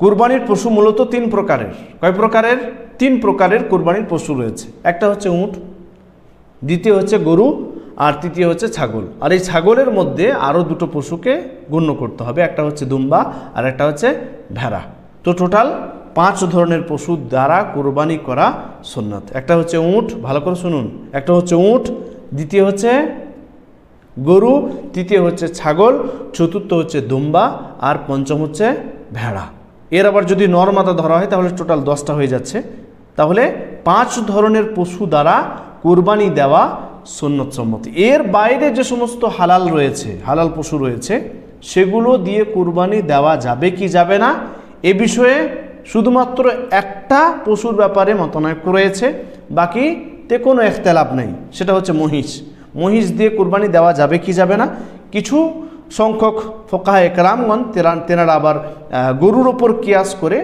কুরবানির পশু মূলত তিন প্রকারের। কয় প্রকারের? তিন প্রকারের কুরবানির পশু রয়েছে। একটা হচ্ছে উট, দ্বিতীয় হচ্ছে গরু, আর তৃতীয় হচ্ছে ছাগল। আর এই ছাগলের মধ্যে আরও দুটো পশুকে গণ্য করতে হবে, একটা হচ্ছে দুম্বা আর একটা হচ্ছে ভেড়া। তো টোটাল 5 ধরনের পশু দ্বারা কুরবানি করা সুন্নাত। একটা হচ্ছে উট, ভালো করে শুনুন, একটা হচ্ছে উট, দ্বিতীয় হচ্ছে গরু, তৃতীয় হচ্ছে ছাগল, চতুর্থ হচ্ছে দুম্বা, আর পঞ্চম হচ্ছে ভেড়া। এর আবার যদি নরমাদা ধরা হয় তাহলে টোটাল 10টা হয়ে যাচ্ছে। তাহলে 5 ধরনের পশু দ্বারা কুরবানি দেওয়া সুন্নত সম্মত। এর বাইরে যে সমস্ত হালাল রয়েছে, হালাল পশু রয়েছে, সেগুলো দিয়ে কুরবানি দেওয়া যাবে কি যাবে না এ বিষয়ে শুধুমাত্র একটা পশুর ব্যাপারে মতানৈক্য রয়েছে, বাকিতে কোনো ইখতিলাফ নেই। সেটা হচ্ছে মহিষ। মহিষ দিয়ে কুরবানি দেওয়া যাবে কি যাবে না। কিছু সংখ্যক ফোকাহে কেরামগণ তেনারা আবার গরুর ওপর কিয়াস করে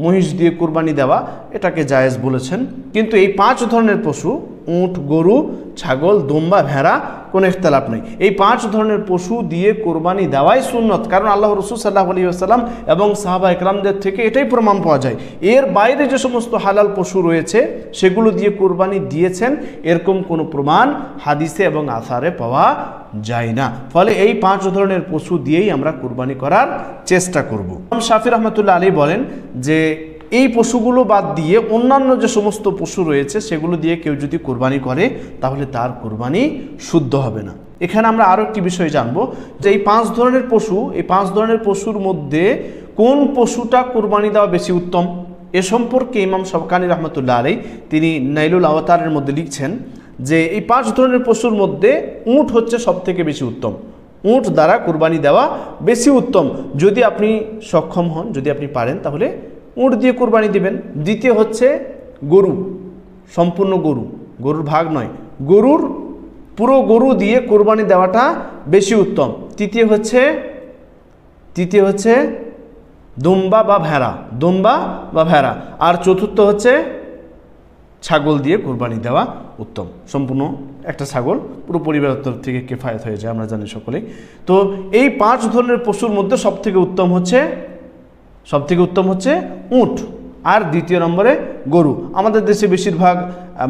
মহিষ দিয়ে কুরবানি দেওয়া এটাকে জায়েজ বলেছেন। কিন্তু এই 5 ধরনের পশু, উট, গরু, ছাগল, দুম্বা, ভেড়া, কোনো ইখতিলাফ নেই। এই 5 ধরনের পশু দিয়ে কুরবানি দেওয়াই সুন্নত, কারণ আল্লাহ রাসূল সাল্লাল্লাহু আলাইহি ওয়াসাল্লাম এবং সাহাবা ইকরামদের থেকে এটাই প্রমাণ পাওয়া যায়। এর বাইরে যে সমস্ত হালাল পশু রয়েছে সেগুলো দিয়ে কুরবানি দিয়েছেন এরকম কোনো প্রমাণ হাদিসে এবং আসারে পাওয়া যায় না। ফলে এই 5 ধরনের পশু দিয়েই আমরা কুরবানি করার চেষ্টা করব। ইমাম শাফি রাহমাতুল্লাহ আলাইহি বলেন যে এই পশুগুলো বাদ দিয়ে অন্যান্য যে সমস্ত পশু রয়েছে সেগুলো দিয়ে কেউ যদি কুরবানি করে তাহলে তার কুরবানি শুদ্ধ হবে না। এখানে আমরা আরও একটি বিষয় জানবো যে এই 5 ধরনের পশু, এই 5 ধরনের পশুর মধ্যে কোন পশুটা কুরবানি দেওয়া বেশি উত্তম এ সম্পর্কে ইমাম শাওকানি রাহমাতুল্লাহ আলাইহি তিনি নাইলুল আওতারের মধ্যে লিখছেন যে এই 5 ধরনের পশুর মধ্যে উট হচ্ছে সবথেকে বেশি উত্তম। উট দ্বারা কুরবানি দেওয়া বেশি উত্তম। যদি আপনি সক্ষম হন, যদি আপনি পারেন, তাহলে উট দিয়ে কুরবানি দিবেন। দ্বিতীয় হচ্ছে গরু, সম্পূর্ণ গরু, গরুর ভাগ নয়, পুরো গরু দিয়ে কুরবানি দেওয়াটা বেশি উত্তম। তৃতীয় হচ্ছে দুম্বা বা ভেড়া, আর চতুর্থ হচ্ছে ছাগল দিয়ে কুরবানি দেওয়া উত্তম। সম্পূর্ণ একটা ছাগল পুরো পরিবারের তরফ থেকে কিফায়েত হয়ে যায়, আমরা জানি সকলেই। তো এই 5 ধরনের পশুর মধ্যে সবথেকে উত্তম হচ্ছে উট, আর দ্বিতীয় নম্বরে গরু। আমাদের দেশে বেশিরভাগ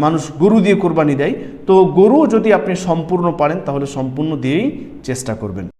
মানুষ গরু দিয়ে কুরবানি দেয়। তো গরু যদি আপনি সম্পূর্ণ পারেন তাহলে সম্পূর্ণ দিয়েই চেষ্টা করবেন।